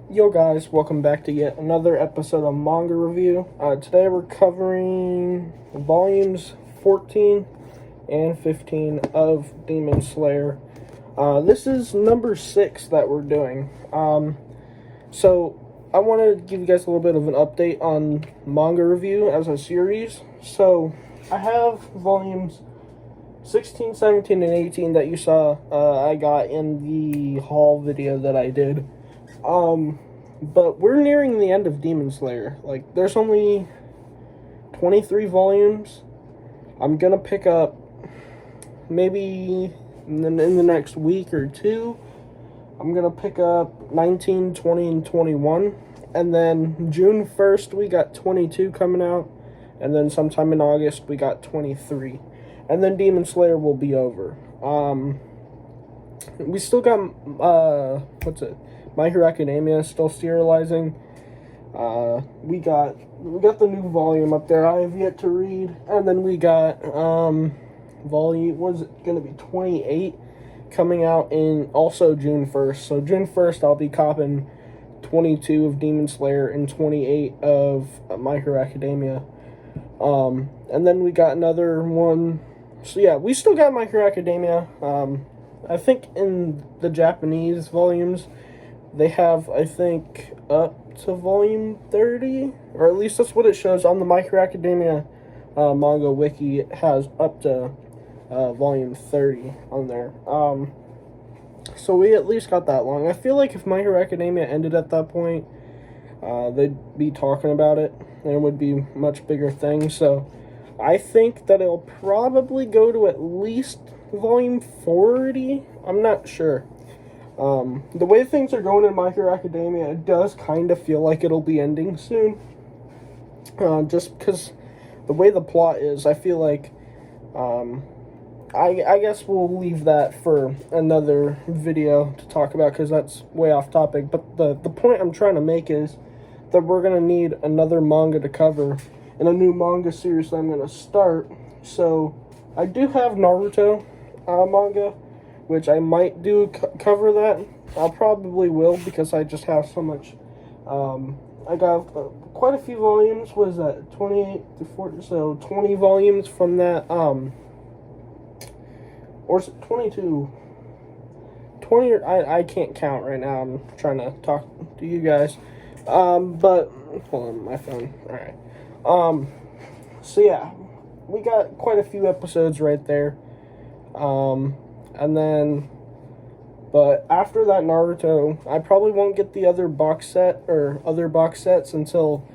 Yo guys, welcome back to yet another episode of Manga Review. Today we're covering volumes 14 and 15 of Demon Slayer. This is number 6 that we're doing. So I want to give you guys a little bit of an update on Manga Review as a series. So I have volumes 16, 17, and 18 that you saw I got in the haul video that I did. But we're nearing the end of Demon Slayer. Like, there's only 23 volumes. I'm gonna pick up maybe in the next week or two. I'm gonna pick up 19, 20, and 21. And then June 1st, we got 22 coming out. And then sometime in August, we got 23. And then Demon Slayer will be over. We still got, My Hero Academia is still serializing. We got the new volume up there. I have yet to read. And then we got, volume, was it going to be 28 coming out in also June 1st. So June 1st, I'll be copping 22 of Demon Slayer and 28 of My Hero Academia. And then we got another one. So yeah, we still got My Hero Academia. I think in the Japanese volumes, they have, I think, up to volume 30, or at least that's what it shows on the My Hero Academia manga wiki. It has up to volume 30 on there. So we at least got that long. I feel like if My Hero Academia ended at that point, they'd be talking about it, and it would be much bigger thing. So I think that it'll probably go to at least volume 40. I'm not sure. The way things are going in My Hero Academia, it does kind of feel like it'll be ending soon. Just because the way the plot is, I feel like, I guess we'll leave that for another video to talk about, because that's way off topic. But the point I'm trying to make is that we're going to need another manga to cover in a new manga series that I'm going to start. So I do have Naruto manga, which I might do cover that. I'll probably will, because I just have so much. I got quite a few volumes. What is that? 28 to 40, so 20 volumes from that. Or is it 22? 20, I can't count right now. I'm trying to talk to you guys. But hold on, my phone. All right. So yeah, we got quite a few episodes right there. And then, but after that Naruto, I probably won't get the other box set or other box sets until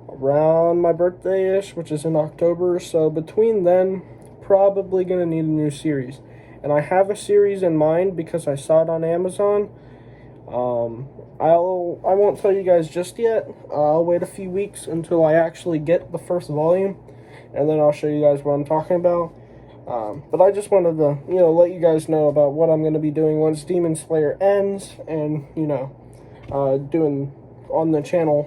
around my birthday-ish, which is in October. So between then, probably going to need a new series. And I have a series in mind because I saw it on Amazon. I won't tell you guys just yet. I'll wait a few weeks until I actually get the first volume, and then I'll show you guys what I'm talking about. But I just wanted to, let you guys know about what I'm going to be doing once Demon Slayer ends, and, doing on the channel,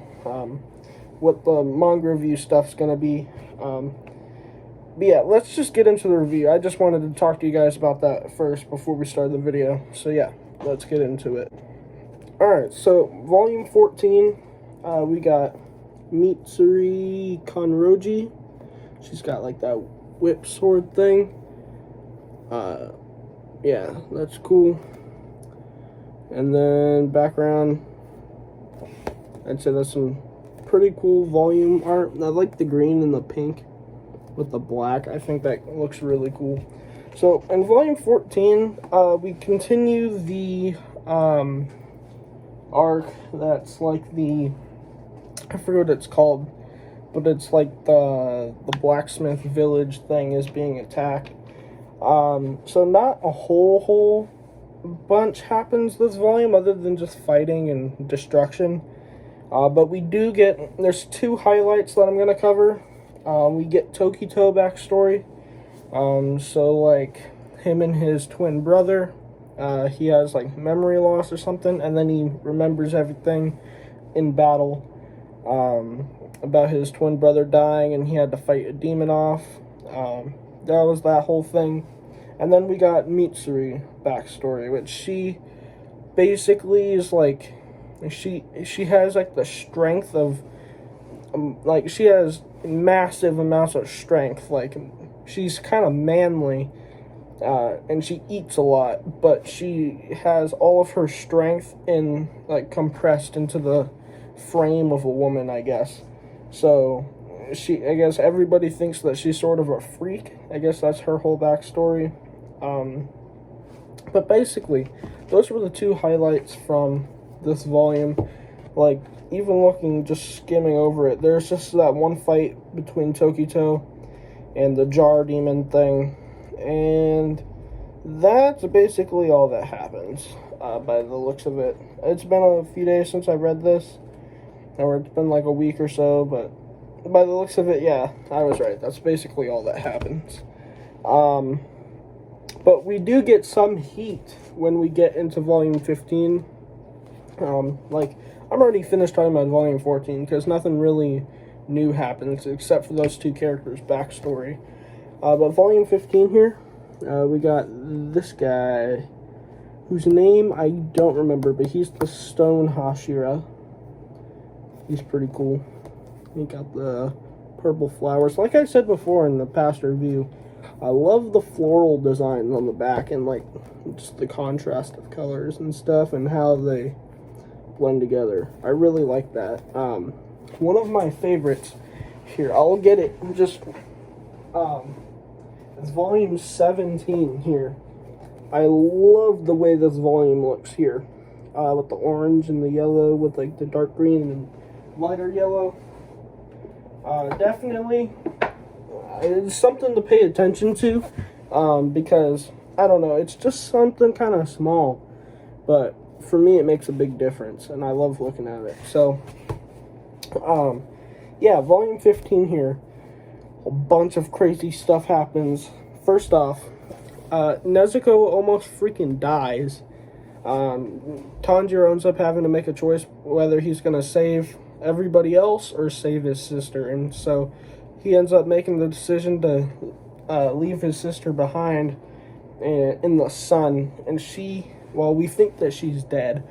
what the manga review stuff's going to be. But yeah, let's just get into the review. I just wanted to talk to you guys about that first before we start the video. So yeah, let's get into it. Alright, so volume 14, we got Mitsuri Kanroji. She's got like that whip sword thing. Yeah, that's cool. And then background, I'd say that's some pretty cool volume art. I like the green and the pink with the black. I think that looks really cool. So in volume 14, we continue the arc that's like I forget what it's called, but it's like the blacksmith village thing is being attacked. So not a whole bunch happens this volume other than just fighting and destruction. But we do there's two highlights that I'm going to cover. We get Tokito backstory. So like him and his twin brother, he has like memory loss or something, and then he remembers everything in battle, about his twin brother dying, and he had to fight a demon off. That was that whole thing. And then we got Mitsuri backstory, which she basically is like she has like the strength of like she has massive amounts of strength. Like she's kind of manly, and she eats a lot, but she has all of her strength in like compressed into the frame of a woman, I guess. So I guess everybody thinks that she's sort of a freak. I guess that's her whole backstory. But basically, those were the two highlights from this volume. Like, even looking, just skimming over it, there's just that one fight between Tokito and the jar demon thing, and that's basically all that happens, by the looks of it. It's been a few days since I read this, or it's been like a week or so, but by the looks of it, yeah, I was right. That's basically all that happens. But we do get some heat when we get into volume 15. Like, I'm already finished talking about volume 14 because nothing really new happens except for those two characters' backstory. But volume 15 here, we got this guy whose name I don't remember, but he's the Stone Hashira. He's pretty cool. He got the purple flowers. Like I said before in the past review, I love the floral designs on the back and like just the contrast of colors and stuff and how they blend together. I really like that. One of my favorites here, I'll get it just it's volume 17 here. I love the way this volume looks here, with the orange and the yellow with like the dark green and lighter yellow. Definitely it's something to pay attention to, because I don't know, it's just something kind of small, but for me it makes a big difference and I love looking at it. So yeah, volume 15 here, a bunch of crazy stuff happens. First off, Nezuko almost freaking dies. Tanjiro ends up having to make a choice whether he's gonna save everybody else or save his sister, and so he ends up making the decision to leave his sister behind in the sun. And well, we think that she's dead,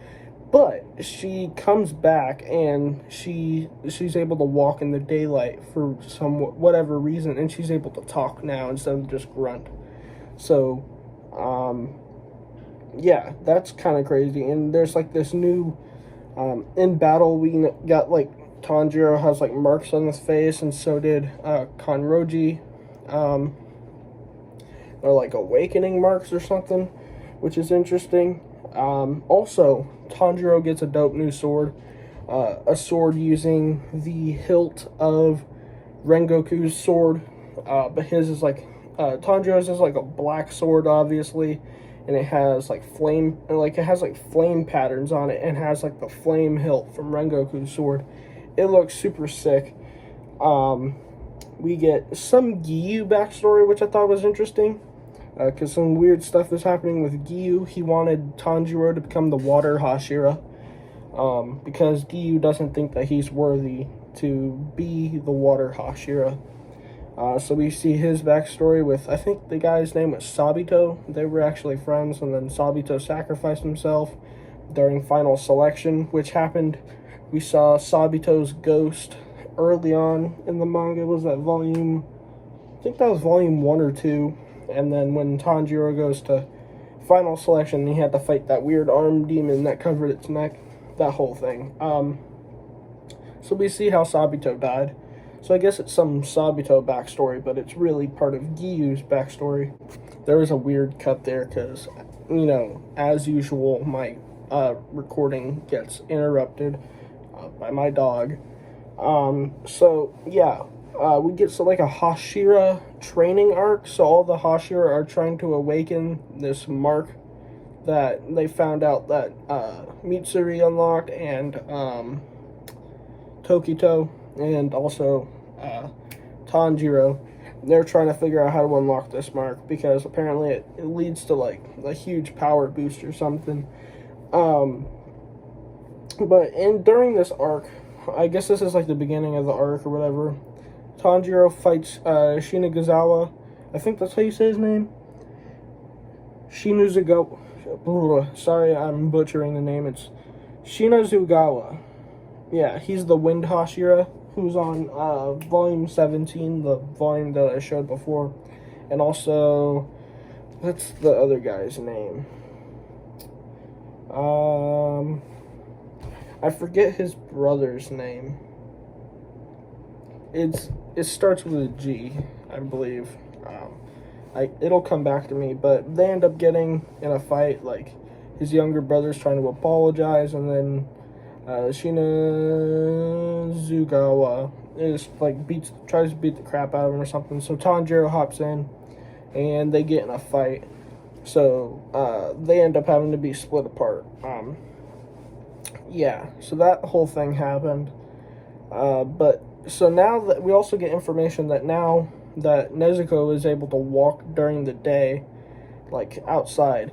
but she comes back and she's able to walk in the daylight for whatever reason, and she's able to talk now instead of just grunt. So yeah, that's kind of crazy. And there's like this new in battle, we got like Tanjiro has like marks on his face, and so did Kanroji. They're like awakening marks or something, which is interesting. Also, Tanjiro gets a dope new sword, a sword using the hilt of Rengoku's sword, but his is like Tanjiro's is like a black sword, obviously, and it has like flame patterns on it, and has like the flame hilt from Rengoku's sword. It looks super sick. We get some Giyu backstory, which I thought was interesting, because some weird stuff is happening with Giyu. He wanted Tanjiro to become the Water Hashira, because Giyu doesn't think that he's worthy to be the Water Hashira. So we see his backstory with, I think the guy's name was Sabito. They were actually friends, and then Sabito sacrificed himself during final selection, which happened. We saw Sabito's ghost early on in the manga. Was that volume? I think that was volume 1 or 2. And then when Tanjiro goes to final selection, he had to fight that weird arm demon that covered its neck. That whole thing. So we see how Sabito died. So I guess it's some Sabito backstory, but it's really part of Giyu's backstory. There was a weird cut there because, you know, as usual, my recording gets interrupted by my dog. So yeah, we get like a Hashira training arc. So all the Hashira are trying to awaken this mark that they found out that Mitsuri unlocked, and Tokito, and also Tanjiro. They're trying to figure out how to unlock this mark, because apparently it leads to like a huge power boost or something. But during this arc, I guess this is like the beginning of the arc or whatever, Tanjiro fights Shinagizawa. I think that's how you say his name. Shinuzugawa. Sorry, I'm butchering the name. It's Shinazugawa. Yeah, he's the Wind Hashira, who's on volume 17, the volume that I showed before. And also, what's the other guy's name? I forget his brother's name. It starts with a G, I believe. It'll come back to me, but they end up getting in a fight. Like, his younger brother's trying to apologize, and then Shinazugawa tries to beat the crap out of him or something. So Tanjiro hops in, and they get in a fight. So they end up having to be split apart. Yeah, so that whole thing happened. But so now that we also get information that now that Nezuko is able to walk during the day, like outside.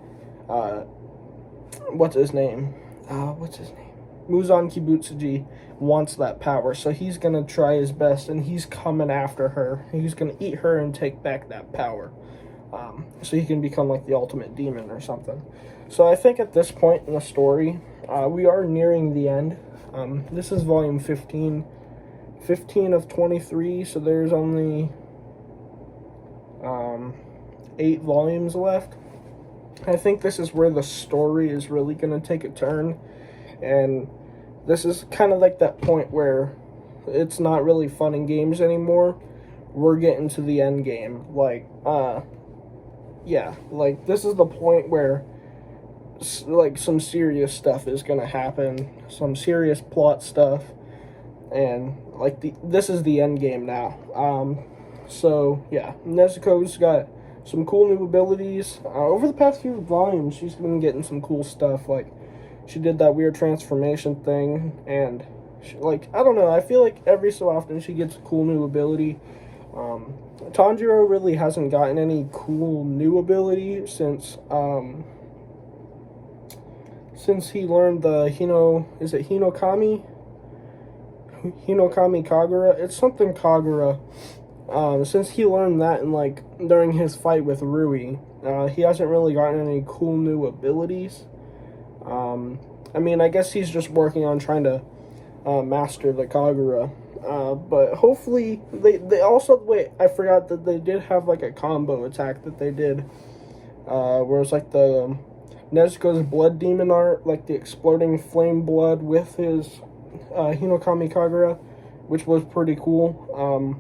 What's his name? Muzan Kibutsuji wants that power, so he's gonna try his best, and he's coming after her. He's gonna eat her and take back that power, so he can become like the ultimate demon or something. So I think at this point in the story, we are nearing the end. This is volume 15 of 23, so there's only 8 volumes left. I think this is where the story is really going to take a turn, and this is kind of like that point where it's not really fun and games anymore. We're getting to the end game. Like, this is the point where, like, some serious stuff is going to happen, some serious plot stuff, and, like, this is the end game now. So, yeah, Nezuko's got some cool new abilities. Over the past few volumes, she's been getting some cool stuff. Like, she did that weird transformation thing, and, I don't know, I feel like every so often she gets a cool new ability. Tanjiro really hasn't gotten any cool new ability since he learned the Hinokami Kagura? It's something Kagura. Since he learned that during his fight with Rui, he hasn't really gotten any cool new abilities. I mean, I guess he's just working on trying to master the Kagura. But hopefully, they also, wait, I forgot that they did have like a combo attack that they did, where it's like the Nezuko's blood demon art, like the exploding flame blood with his Hinokami Kagura, which was pretty cool.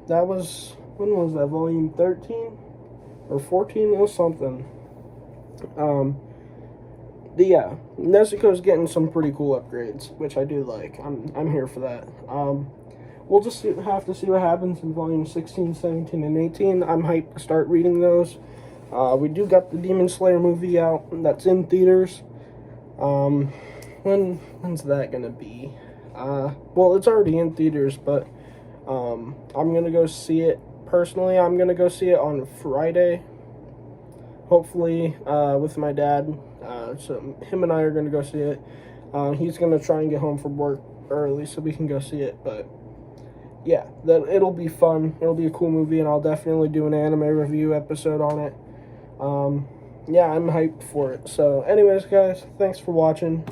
That was, when was that, volume 13 or 14? It was something. But yeah, Nezuko's getting some pretty cool upgrades, which I do like. I'm here for that. We'll just have to see what happens in volume 16, 17, and 18. I'm hyped to start reading those. We do got the Demon Slayer movie out. That's in theaters. When's that gonna be? Well, it's already in theaters, but I'm gonna go see it. Personally, I'm gonna go see it on Friday. Hopefully, with my dad. So him and I are gonna go see it. He's gonna try and get home from work early so we can go see it. But yeah, it'll be fun. It'll be a cool movie, and I'll definitely do an anime review episode on it. Yeah, I'm hyped for it. So anyways, guys, thanks for watching.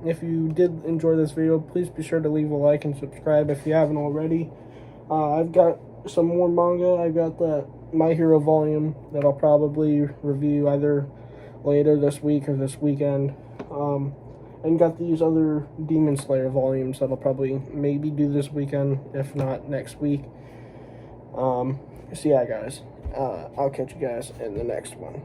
If you did enjoy this video, please be sure to leave a like and subscribe if you haven't already. I've got some more manga. I've got the My Hero volume that I'll probably review either later this week or this weekend. And got these other Demon Slayer volumes that I'll probably maybe do this weekend, if not next week. So yeah, guys, I'll catch you guys in the next one.